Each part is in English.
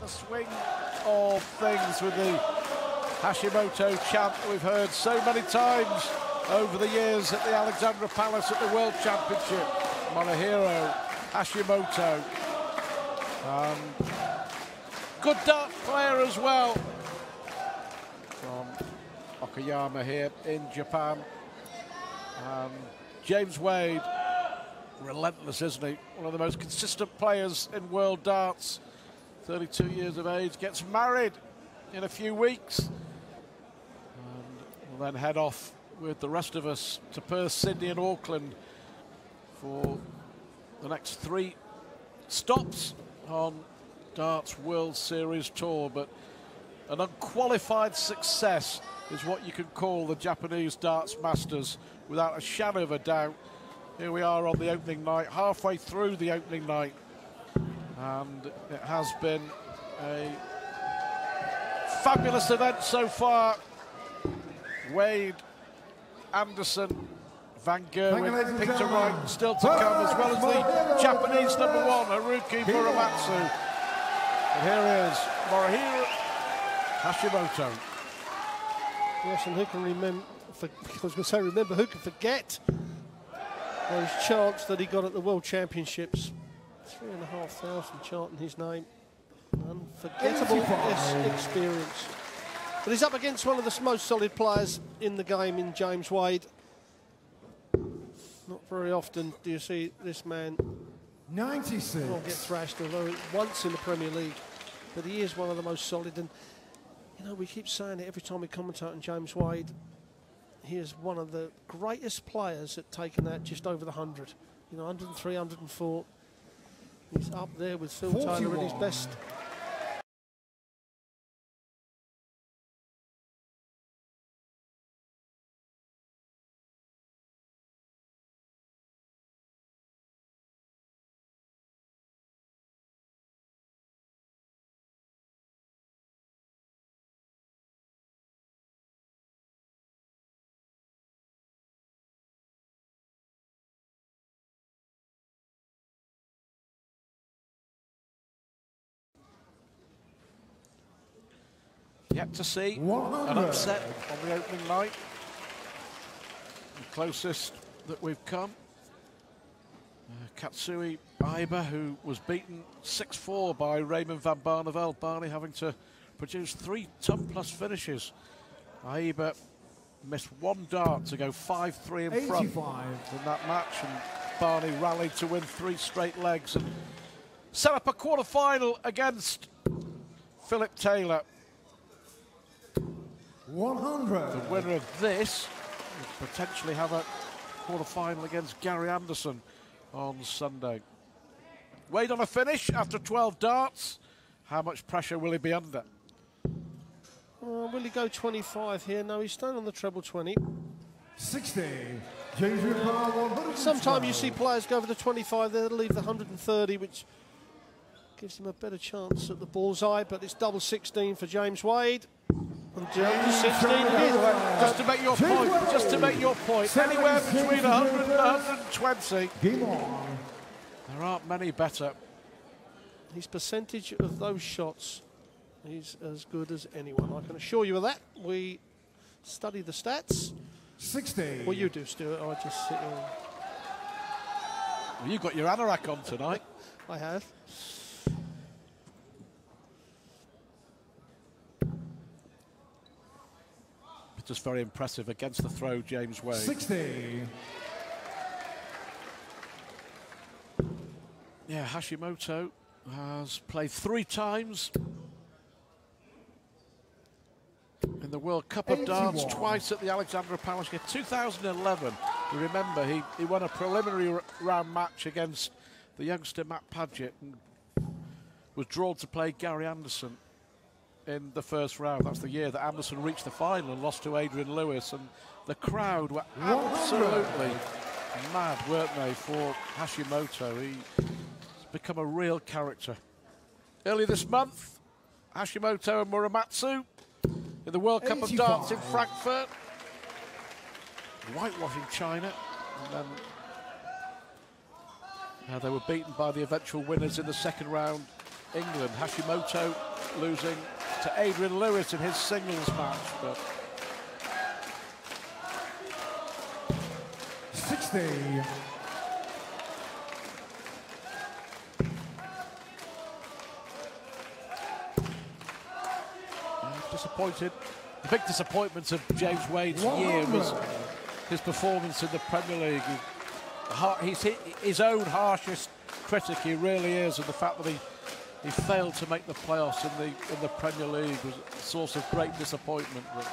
the swing of things with the Hashimoto chant that we've heard so many times over the years at the Alexandra Palace at the World Championship. Morihiro, Hashimoto. Good dart player as well from Okayama here in Japan. James Wade, relentless, isn't he? One of the most consistent players in world darts. 32 years of age, gets married in a few weeks. And will then head off with the rest of us to Perth, Sydney and Auckland for the next 3 stops on Darts World Series Tour. But an unqualified success is what you can call the Japanese Darts Masters, without a shadow of a doubt. Here we are on the opening night, halfway through the opening night, and it has been a fabulous event so far. Wade, Anderson, Van Gerwen, Peter Wright still to come, as well as the Japanese number 1, Haruki Muramatsu. And here is Morihiro Hashimoto. Yes, and who can remember, remember, who can forget those chants that he got at the World Championships? 3,500 chanting his name. Unforgettable experience. But he's up against one of the most solid players in the game in James Wade. Not very often do you see this man 96 get thrashed, although once in the Premier League. But he is one of the most solid, and you know, we keep saying it every time we commentate on James Wade. He is one of the greatest players at taking that just over the 100. You know, 103, 104. He's up there with Phil 41. Taylor at his best. Yet to see an upset on the opening night. The closest that we've come. Katsui Aiba, who was beaten 6-4 by Raymond van Barneveld. Barney having to produce 3 ton-plus finishes. Aiba missed 1 dart to go 5-3 in front in that match, and Barney rallied to win 3 straight legs and set up a quarter-final against Philip Taylor. 100. The winner of this will potentially have a quarter-final against Gary Anderson on Sunday. Wade on a finish after 12 darts. How much pressure will he be under? Will he go 25 here? No, he's staying on the treble 20. 60. James Sometimes you see players go over the 25, they'll leave the 130, which gives him a better chance at the bullseye, but it's double 16 for James Wade. And double 16 Just to make your point, anywhere between 100 and 120. There aren't many better. His percentage of those shots is as good as anyone. I can assure you of that. We study the stats. 60. Well, you do, Stuart. I just sit here. Well, you've got your anorak on tonight. I have. Just very impressive against the throw, James Wade. 60. Yeah, Hashimoto has played 3 times in the World Cup of Darts, twice at the Alexandra Palace. In 2011, you remember, he won a preliminary round match against the youngster Matt Padgett and was drawn to play Gary Anderson in the first round. That's the year that Anderson reached the final and lost to Adrian Lewis, and the crowd were absolutely mad, weren't they, for Hashimoto. He's become a real character. Earlier this month, Hashimoto and Muramatsu in the World Cup of Darts in Frankfurt, whitewashing China, and then they were beaten by the eventual winners in the second round England. Hashimoto losing to Adrian Lewis in his singles match. But 60. disappointed. The big disappointment of James Wade's year was his performance in the Premier League. He's his own harshest critic, he really is, and the fact that he failed to make the playoffs in the Premier League was a source of great disappointment. But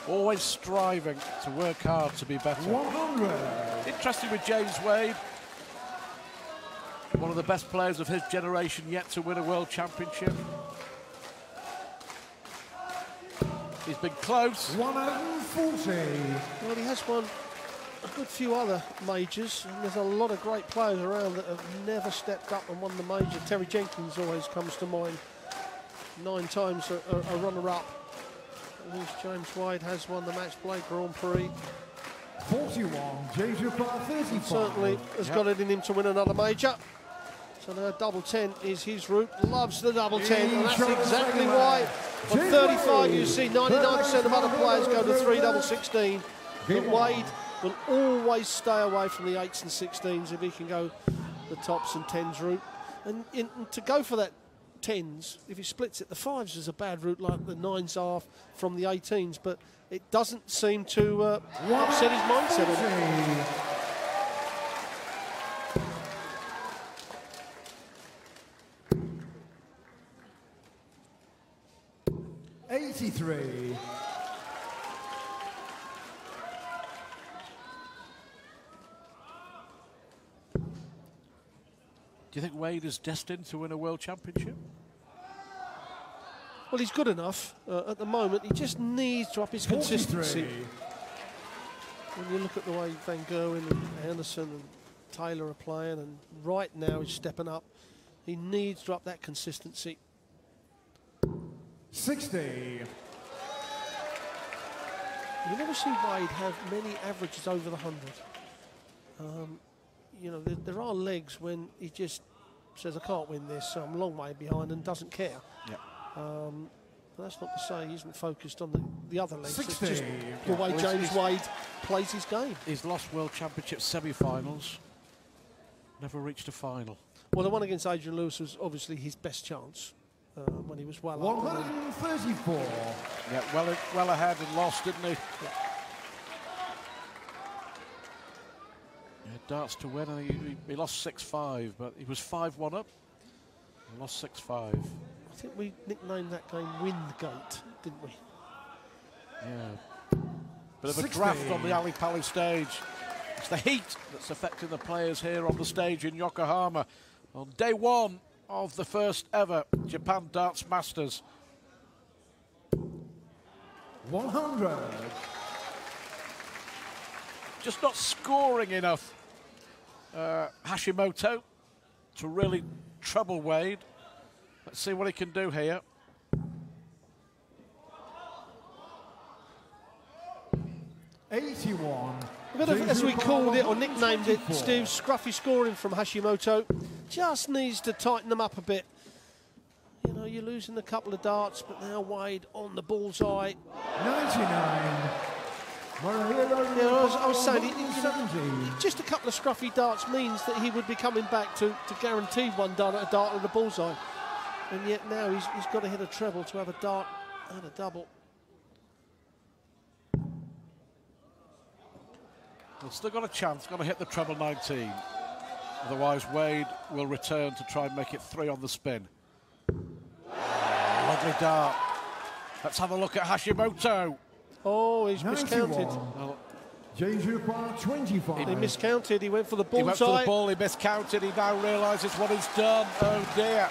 always striving to work hard to be better. 100. Interesting with James Wade, one of the best players of his generation yet to win a World Championship. He's been close. 140. Well, he has won a good few other majors, and there's a lot of great players around that have never stepped up and won the major. Terry Jenkins always comes to mind. 9 times a runner-up. James Wade has won the match play Grand Prix. 41. James Repart 35. Certainly has got it in him to win another major. So now double 10 is his route. Loves the double 10, and that's exactly why on 35 you see 99% of other players go to 3 double 16. But Wade will always stay away from the 8s and 16s if he can go the tops and 10s route. And to go for that 10s, if he splits it, the 5s is a bad route like the 9s are from the 18s, but it doesn't seem to upset his mindset on it. 83. Do you think Wade is destined to win a World Championship? Well, he's good enough at the moment. He just needs to up his consistency. 43. When you look at the way Van Gerwen and Anderson and Taylor are playing, and right now he's stepping up, he needs to up that consistency. 60. You never see Wade have many averages over the 100. You know, there are legs when he just says, I can't win this, so I'm a long way behind, and doesn't care. Yeah. But that's not to say he isn't focused on the other legs. 60. It's just the way James Wade plays his game. He's lost World Championship semi-finals, never reached a final. Well, the one against Adrian Lewis was obviously his best chance when he was well up. 134. Yeah, well ahead and lost, didn't he? Yeah. Yeah, darts to win, and he lost 6-5, but he was 5-1 up. He lost 6-5. I think we nicknamed that game Windgate, didn't we? Yeah. Bit of a 60. draft on the Ali Pali stage. It's the heat that's affecting the players here on the stage in Yokohama on day 1 of the first ever Japan Darts Masters. 100. Just not scoring enough. Hashimoto to really trouble Wade. Let's see what he can do here. '81. A bit of, as we called it or nicknamed it, Steve, scruffy scoring from Hashimoto. Just needs to tighten them up a bit. You know, you're losing a couple of darts, but now Wade on the bullseye. 99. Morihiro. Yeah, I was saying, just a couple of scruffy darts means that he would be coming back to guarantee one dart at the bullseye. And yet now he's got to hit a treble to have a dart and a double. He's still got a chance, got to hit the treble 19. Otherwise, Wade will return to try and make it 3 on the spin. Lovely dart. Let's have a look at Hashimoto. Oh, he's 91. miscounted. Well, James Repart 25. He miscounted. He went for the bullseye. he went for the ball, he miscounted. He now realises what he's done. Oh dear.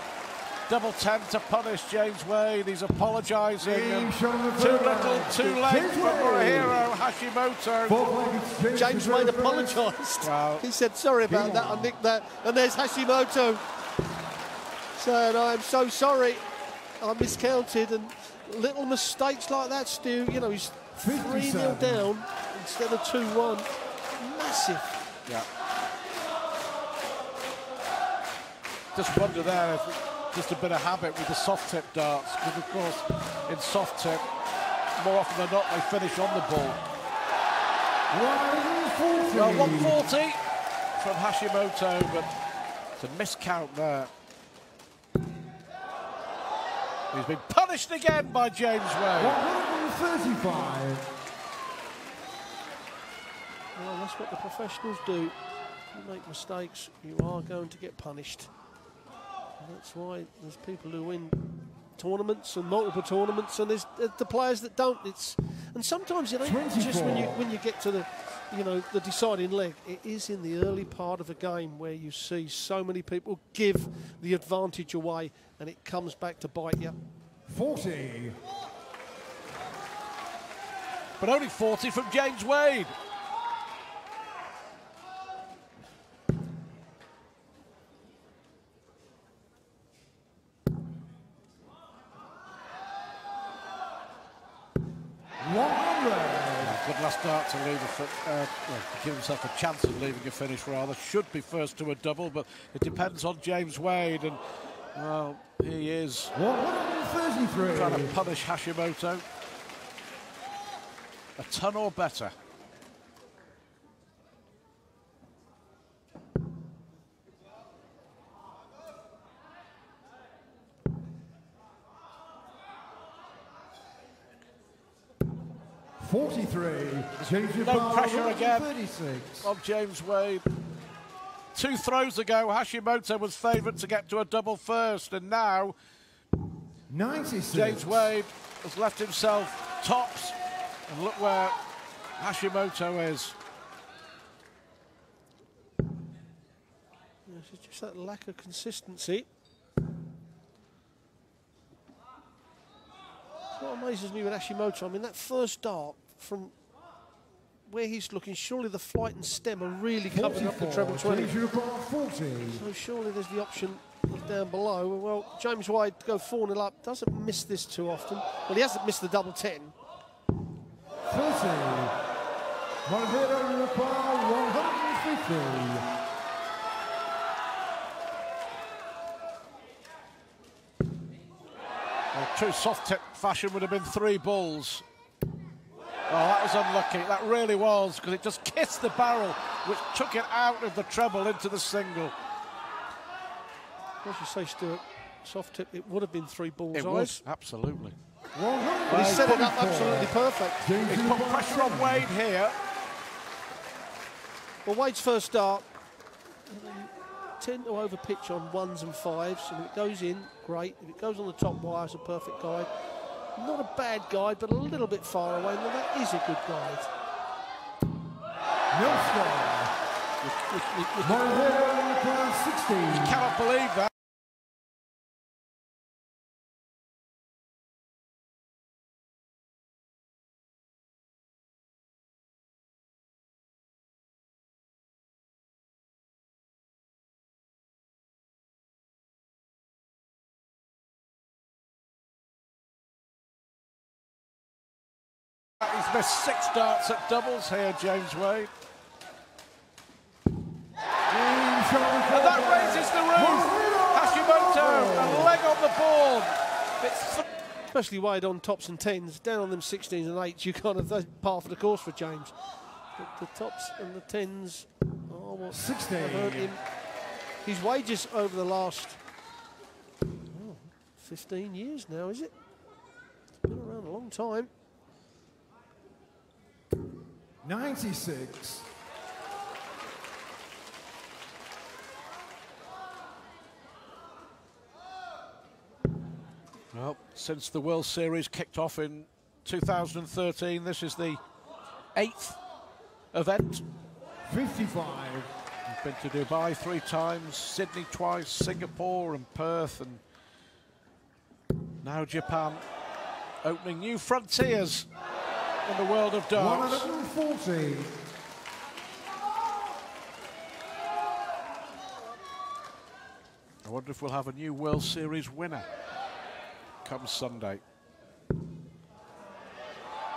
Double 10 to punish James Wade. He's apologising. Too little, too late for Morihiro. Hashimoto. James Wade apologised. Wow. He said, sorry about that, I nicked that. And there's Hashimoto saying, I'm so sorry, I miscounted. And little mistakes like that, Stu, you know, he's 3-0 down instead of 2-1. Massive. Yeah. Just wonder there if just a bit of habit with the soft tip darts, because of course in soft tip, more often than not, they finish on the ball. 140. Well, 140 from Hashimoto, but it's a miscount there. He's been punished again by James Wade. 135. Well, that's what the professionals do. If you make mistakes, you are going to get punished. And that's why there's people who win tournaments and multiple tournaments, and there's the players that don't. And sometimes it ain't just when you get to the deciding leg. It is in the early part of a game where you see so many people give the advantage away, and it comes back to bite you. 40. But only 40 from James Wade. Good last start to leave give himself a chance of leaving a finish rather. Should be first to a double, but it depends on James Wade, and well, he is 133. trying to punish Hashimoto. A ton or better. No pressure again 36. of James Wade. 2 throws ago, Hashimoto was favourite to get to a double first, and now 96. James Wade has left himself tops, and look where Hashimoto is. Yes, it's just that lack of consistency. What amazes me with Hashimoto, I mean, that first dart from where he's looking, surely the flight and stem are really covering up the treble 20. So surely there's the option of down below. Well, James Wade to go 4-0 up, doesn't miss this too often. Well, he hasn't missed the double 10. 30. Morihiro 150. True soft tip fashion would have been 3 balls. Oh, that was unlucky. That really was, because it just kissed the barrel, which took it out of the treble into the single. As you say, Stuart, soft tip, it would have been 3 balls. It was, absolutely. But he set it up absolutely perfect. He's put pressure on Wade here. Well, Wade's first dart, tend to over pitch on 1s and 5s, and if it goes in, great. If it goes on the top wire, it's a perfect guide. Not a bad guide, but a little bit far away, and that is a good guide. No score. Morihiro 60. You cannot believe that. He's missed 6 darts at doubles here, James Wade. And that raises the roof. Hashimoto, a leg on the board. It's Especially Wade on tops and 10s, down on them 16s and 8s, you kind of, that's par for the course for James. But the tops and the 10s are what 16. have hurt him. His wages over the last 15 years now, is it? Been around a long time. 96. Well, since the World Series kicked off in 2013, this is the 8th event. 55. He's been to Dubai 3 times, Sydney twice, Singapore and Perth, and now Japan, opening new frontiers in the world of darts. 140. I wonder if we'll have a new World Series winner come Sunday.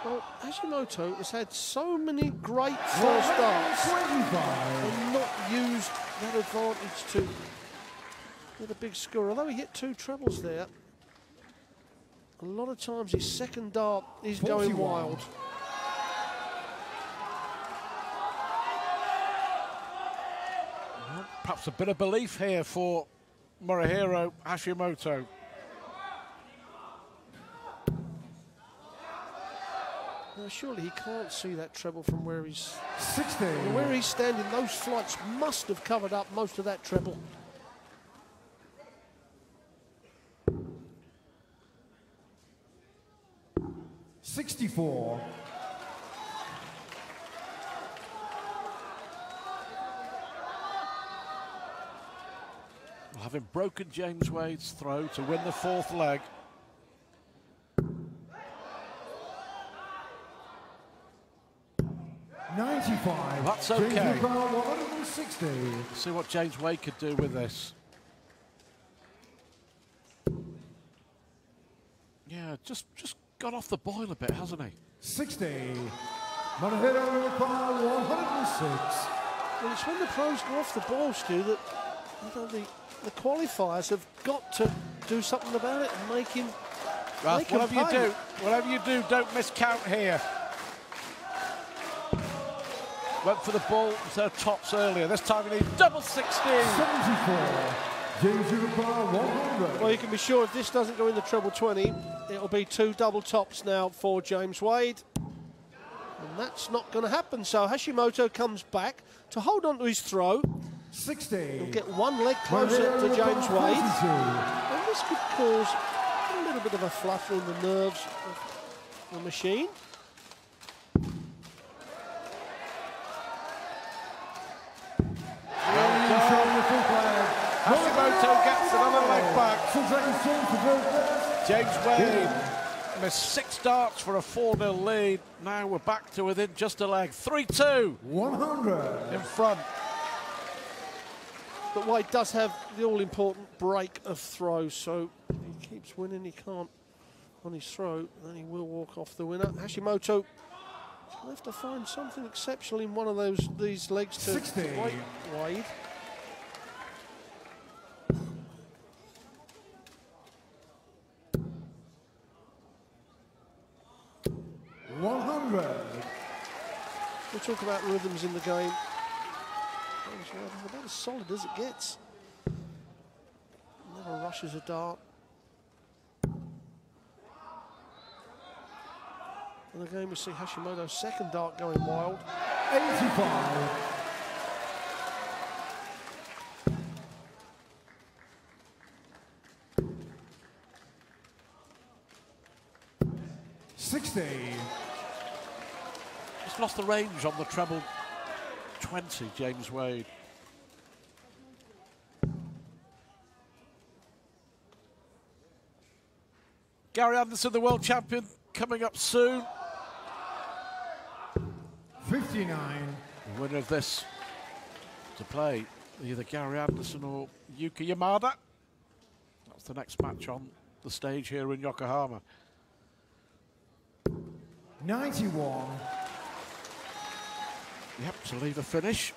Well, Hashimoto has had so many great first starts 25. and not used that advantage to with a big score. Although he hit 2 trebles there, a lot of times his second dart is going wild. Well, perhaps a bit of belief here for Morihiro Hashimoto. Now, surely he can't see that treble from where he's 60. Where he's standing. Those flights must have covered up most of that treble. $64. Well, having broken James Wade's throw to win the 4th leg. $95. That's okay. James Rebel, 160. See what James Wade could do with this. Yeah, just got off the boil a bit, hasn't he? 60. Morihiro Rebel, 106. Well, it's when the pros go off the ball, Stu, that the qualifiers have got to do something about it and make him. Ralph, whatever you do, don't miscount here. Went for the ball instead of tops earlier. This time he needs double 16. 74. James Rebel, 100. Well, you can be sure if this doesn't go in the treble 20, it'll be 2 double tops now for James Wade. And that's not going to happen. So Hashimoto comes back to hold on to his throw. 60. He'll get 1 leg closer to James Wade. And this could cause a little bit of a flutter in the nerves of the machine. Hashimoto gets another leg back. James Wade missed 6 darts for a 4-0 lead. Now we're back to within just a leg. 3-2. 100. In front. But Wade does have the all-important break of throw, so he keeps winning. He can't on his throw, then he will walk off the winner. Hashimoto will have to find something exceptional in one of these legs to 60. break Wade. We talk about rhythms in the game. About as solid as it gets. Never rushes a dart. And again we see Hashimoto's second dart going wild. 85. $60. Just lost the range on the treble 20, James Wade. Gary Anderson, the world champion, coming up soon. 59. The winner of this to play either Gary Anderson or Yuki Yamada. That's the next match on the stage here in Yokohama. 91. Yep, to leave a finish.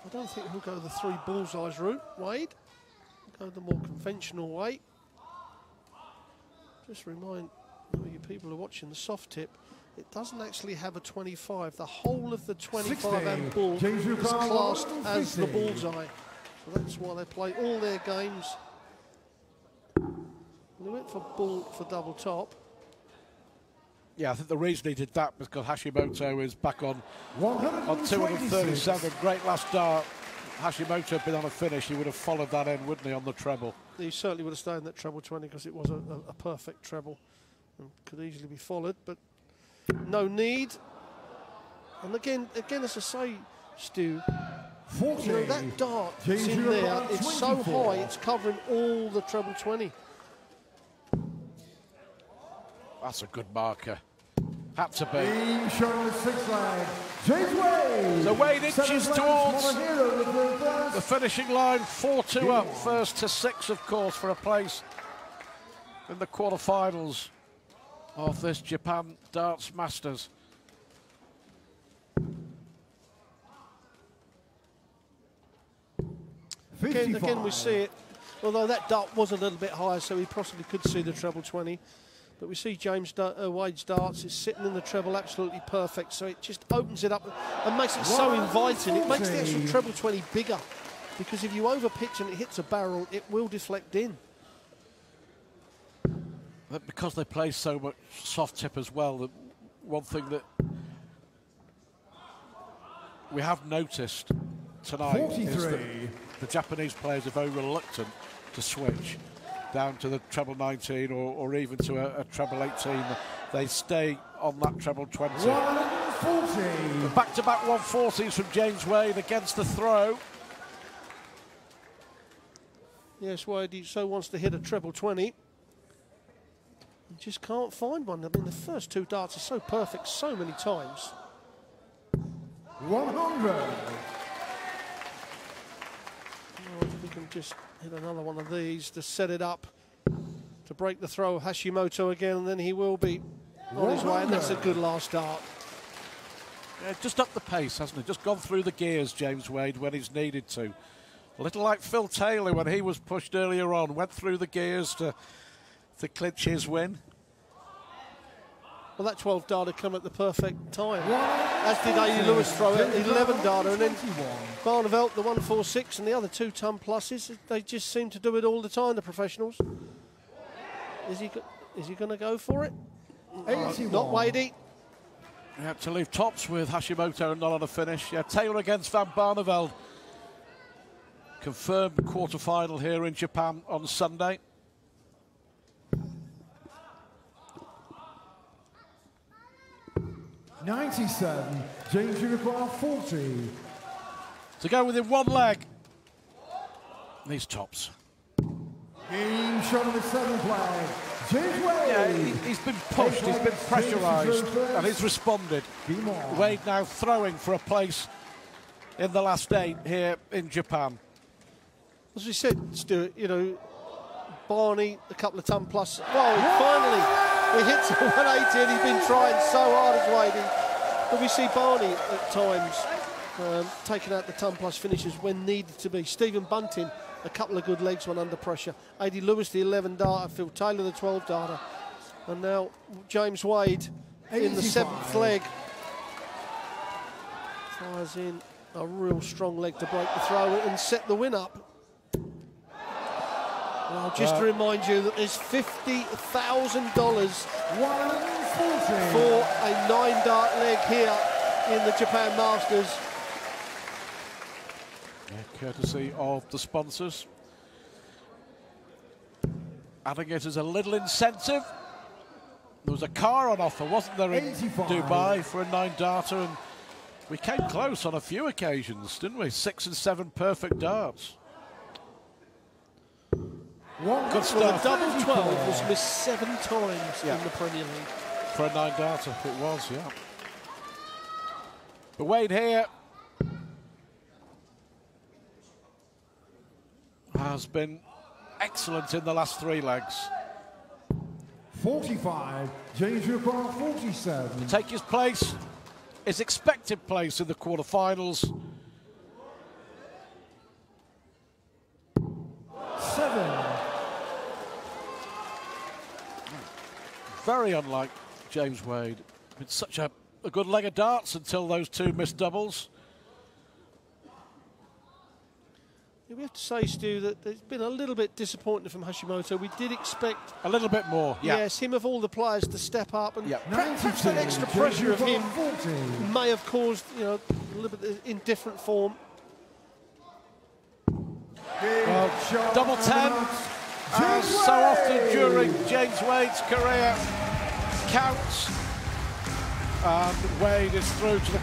I don't think he'll go the 3 bullseyes route, Wade. He'll go the more conventional way. Just remind you people who are watching the soft tip, it doesn't actually have a 25. The whole of the 25 and bull is classed as the bullseye. So that's why they play all their games. They went for bull for double top. Yeah, I think the reason he did that was because Hashimoto is back on 237. Great last dart. Hashimoto had been on a finish, he would have followed that in, wouldn't he, on the treble? He certainly would have stayed in that treble 20 because it was a perfect treble and could easily be followed, but no need. And again, as I say, Stu, 40. you know, that dart that's in there, it's so high, it's covering all the treble 20. That's a good marker. Had to be. Showing the 6 leg. James Wade. So Wade inches towards the finishing line. 4-2 up. First to 6, of course, for a place in the quarterfinals of this Japan Darts Masters. Again, we see it. Although that dart was a little bit higher, so he possibly could see the treble 20. But we see James Wade's darts is sitting in the treble absolutely perfect, so it just opens it up and makes it so inviting. It makes the actual treble 20 bigger, because if you overpitch and it hits a barrel, it will deflect in. But because they play so much soft tip as well, the one thing that we have noticed tonight is that the Japanese players are very reluctant to switch down to the treble 19 or even to a treble 18. They stay on that treble 20. 140. Back-to-back 140s from James Wade against the throw. Yes, Wade, he so wants to hit a treble 20. He just can't find one. I mean, the first two darts are so perfect so many times. 100. Oh, if we can just hit another one of these to set it up to break the throw of Hashimoto again, and then he will be on his way, and that's a good last dart. Yeah, just up the pace, hasn't he? Just gone through the gears, James Wade, when he's needed to. A little like Phil Taylor when he was pushed earlier on, went through the gears to clinch his win. Well, that 12 darter come at the perfect time. As did A.D. Lewis throw it, 11 darter, and then Barneveld, the 146, and the other 2 ton pluses. They just seem to do it all the time, the professionals. Is he going to go for it? Not Wadey. You have to leave tops with Hashimoto not on a finish. Yeah, Taylor against Van Barneveld. Confirmed quarter-final here in Japan on Sunday. $97, James require 40. To go within one leg. These tops. Game shot on the 7th leg. James Wade. Yeah, he's been pushed, he's been pressurised, and he's responded. Wade now throwing for a place in the last 8 here in Japan. As we said, Stuart, you know, Barney, a couple of ton plus. Well, finally, he hits a 180, and he's been trying so hard as Wadey. But we see Barney at times taking out the ton plus finishes when needed to be. Stephen Bunting, a couple of good legs when under pressure. A.D. Lewis, the 11 darter. Phil Taylor, the 12 darter. And now James Wade in the 7th leg. Fires in a real strong leg to break the throw and set the win up. Well, just to remind you that there's $50,000 for a 9-dart leg here in the Japan Masters. Yeah, courtesy of the sponsors. Adding it as a little incentive. There was a car on offer, wasn't there, in Dubai for a 9-darter, and we came close on a few occasions, didn't we? 6 and 7 perfect darts. Good stuff. Well, the double 12 was missed 7 times in the Premier League. For a 9-darter, it was, yeah. But Wade here has been excellent in the last 3 legs. 45, James require 47. To take his place, his expected place in the quarterfinals. 7. Very unlike James Wade. It's such a good leg of darts until those 2 missed doubles. Yeah, we have to say, Stu, that it's been a little bit disappointing from Hashimoto. We did expect a little bit more, yes, him of all the players to step up, and perhaps that extra pressure of him may have caused, you know, a little bit in different form. Well, double 10, as so often during James Wade's career, counts, and Wade is through to the